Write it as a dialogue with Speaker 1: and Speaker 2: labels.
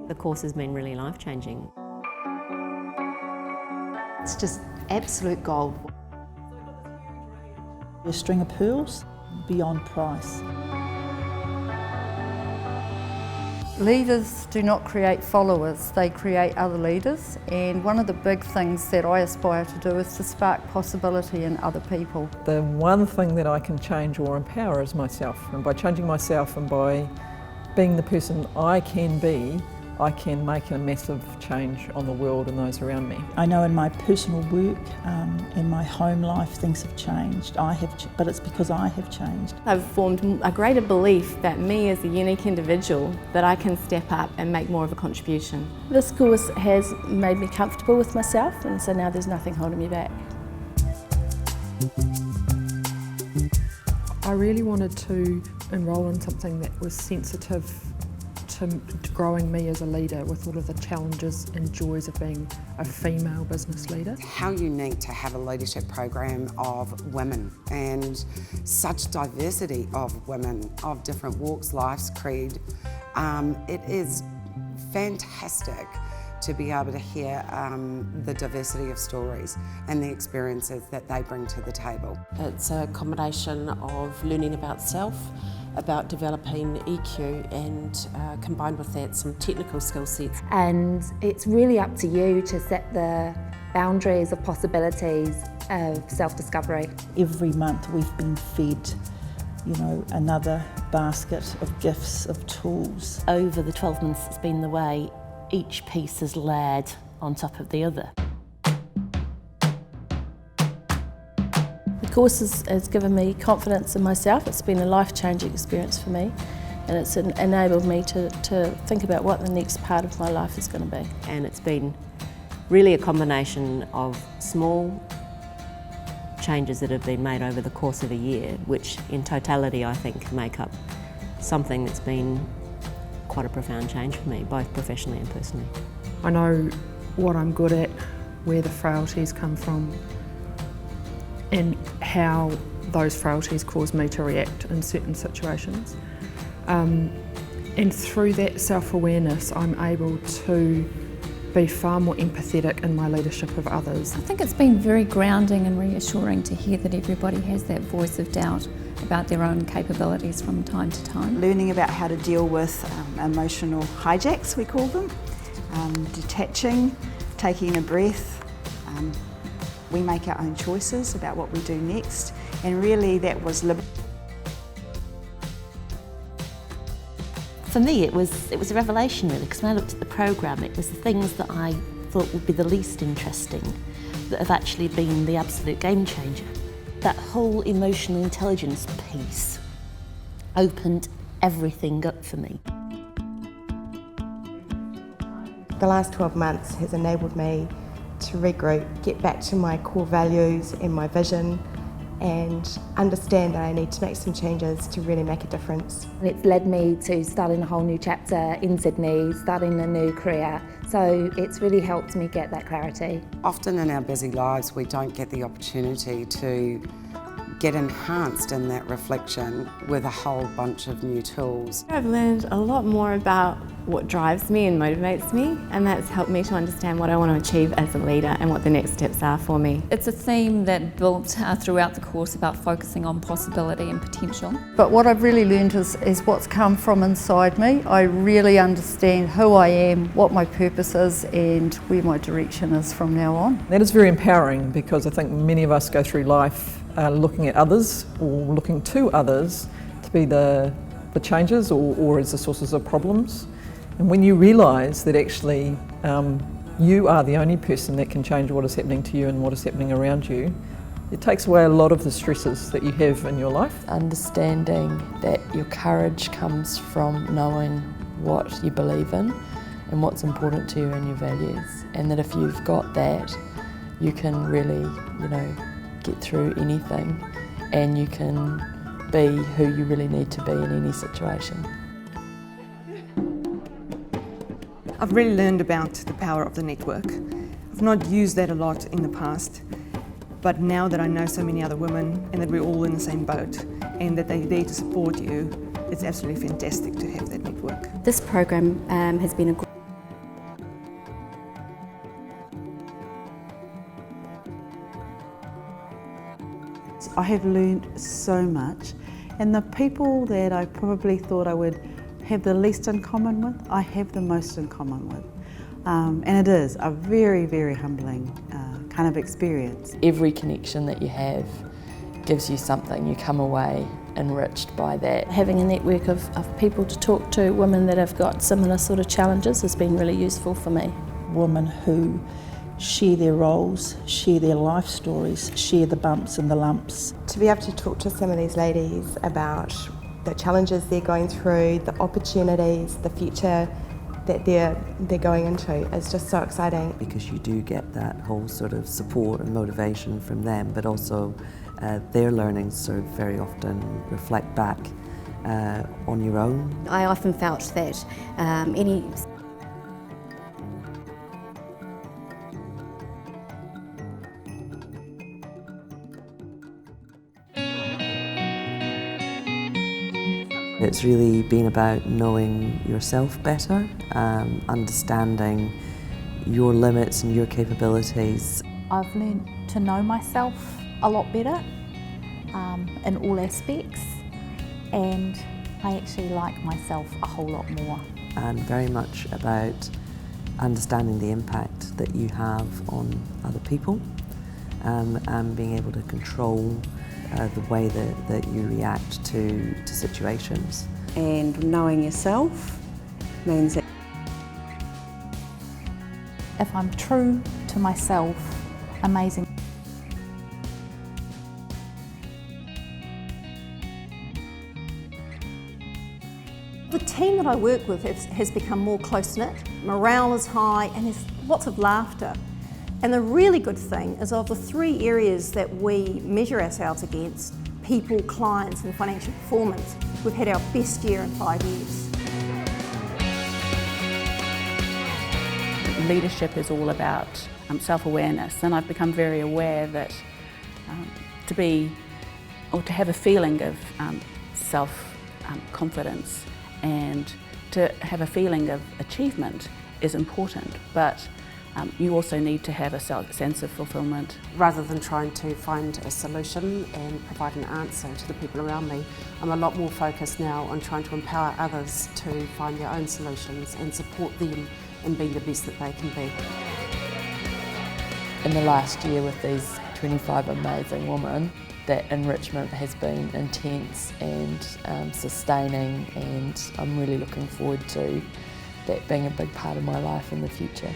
Speaker 1: The course has been really life-changing.
Speaker 2: It's just absolute gold.
Speaker 3: A string of pearls, beyond price.
Speaker 4: Leaders do not create followers, they create other leaders, and one of the big things that I aspire to do is to spark possibility in other people.
Speaker 5: The one thing that I can change or empower is myself, and by changing myself and by being the person I can be, I can make a massive change on the world and those around me.
Speaker 3: I know in my personal work, in my home life, things have changed. But it's because I have changed.
Speaker 6: I've formed a greater belief that me as a unique individual, that I can step up and make more of a contribution.
Speaker 7: This course has made me comfortable with myself, and so now there's nothing holding me back.
Speaker 8: I really wanted to enrol in something that was sensitive to growing me as a leader with all of the challenges and joys of being a female business leader.
Speaker 9: How unique to have a leadership program of women and such diversity of women of different walks, lives, creed. It is fantastic to be able to hear the diversity of stories and the experiences that they bring to the table.
Speaker 10: It's a combination of learning about self, about developing EQ, and combined with that some technical skill sets.
Speaker 11: And it's really up to you to set the boundaries of possibilities of self-discovery.
Speaker 3: Every month we've been fed, another basket of gifts, of tools.
Speaker 12: Over the 12 months it's been the way, each piece is layered on top of the other.
Speaker 7: The course has given me confidence in myself. It's been a life-changing experience for me, and it's enabled me to think about what the next part of my life is going to be.
Speaker 1: And it's been really a combination of small changes that have been made over the course of a year, which in totality I think make up something that's been quite a profound change for me, both professionally and personally.
Speaker 8: I know what I'm good at, where the frailties come from, and how those frailties cause me to react in certain situations. And through that self-awareness, I'm able to be far more empathetic in my leadership of others.
Speaker 13: I think it's been very grounding and reassuring to hear that everybody has that voice of doubt about their own capabilities from time to time.
Speaker 14: Learning about how to deal with emotional hijacks, we call them, detaching, taking a breath. We make our own choices about what we do next, and really that was
Speaker 12: For me it was a revelation really, because when I looked at the programme it was the things that I thought would be the least interesting that have actually been the absolute game changer. That whole emotional intelligence piece opened everything up for me.
Speaker 15: The last 12 months has enabled me to regroup, get back to my core values and my vision, and understand that I need to make some changes to really make a difference.
Speaker 11: It's led me to starting a whole new chapter in Sydney, starting a new career, so it's really helped me get that clarity.
Speaker 9: Often in our busy lives we don't get the opportunity to get enhanced in that reflection with a whole bunch of new tools.
Speaker 6: I've learned a lot more about what drives me and motivates me, and that's helped me to understand what I want to achieve as a leader and what the next steps are for me.
Speaker 13: It's a theme that built throughout the course about focusing on possibility and potential.
Speaker 4: But what I've really learned is what's come from inside me. I really understand who I am, what my purpose is, and where my direction is from now on.
Speaker 5: That is very empowering, because I think many of us go through life looking at others or looking to others to be the changes or as the sources of problems. And when you realise that actually you are the only person that can change what is happening to you and what is happening around you, it takes away a lot of the stresses that you have in your life.
Speaker 16: Understanding that your courage comes from knowing what you believe in and what's important to you and your values, and that if you've got that, you can really, get through anything, and you can be who you really need to be in any situation.
Speaker 17: I've really learned about the power of the network. I've not used that a lot in the past, but now that I know so many other women and that we're all in the same boat and that they're there to support you, it's absolutely fantastic to have that network.
Speaker 18: This program has been a I have learned so much, and the people that I probably thought I would have the least in common with, I have the most in common with. And it is a very, very humbling kind of experience.
Speaker 16: Every connection that you have gives you something. You come away enriched by that.
Speaker 7: Having a network of people to talk to, women that have got similar sort of challenges, has been really useful for me.
Speaker 3: Women who share their roles, share their life stories, share the bumps and the lumps.
Speaker 15: To be able to talk to some of these ladies about the challenges they're going through, the opportunities, the future that they're going into is just so exciting.
Speaker 19: Because you do get that whole sort of support and motivation from them, but also their learnings sort of very often reflect back on your own.
Speaker 20: I often felt that any
Speaker 19: It's really been about knowing yourself better, understanding your limits and your capabilities.
Speaker 21: I've learned to know myself a lot better in all aspects, and I actually like myself a whole lot more.
Speaker 19: And very much about understanding the impact that you have on other people and being able to control the way that you react to situations.
Speaker 22: And knowing yourself means that
Speaker 21: if I'm true to myself, amazing.
Speaker 23: The team that I work with has become more close-knit, morale is high, and there's lots of laughter. And the really good thing is, of the 3 areas that we measure ourselves against, people, clients and financial performance, we've had our best year in 5 years.
Speaker 24: Leadership is all about self-awareness, and I've become very aware that to have a feeling of self-confidence and to have a feeling of achievement is important, but you also need to have a sense of fulfilment.
Speaker 10: Rather than trying to find a solution and provide an answer to the people around me, I'm a lot more focused now on trying to empower others to find their own solutions and support them in being the best that they can be.
Speaker 16: In the last year with these 25 amazing women, that enrichment has been intense and sustaining, and I'm really looking forward to that being a big part of my life in the future.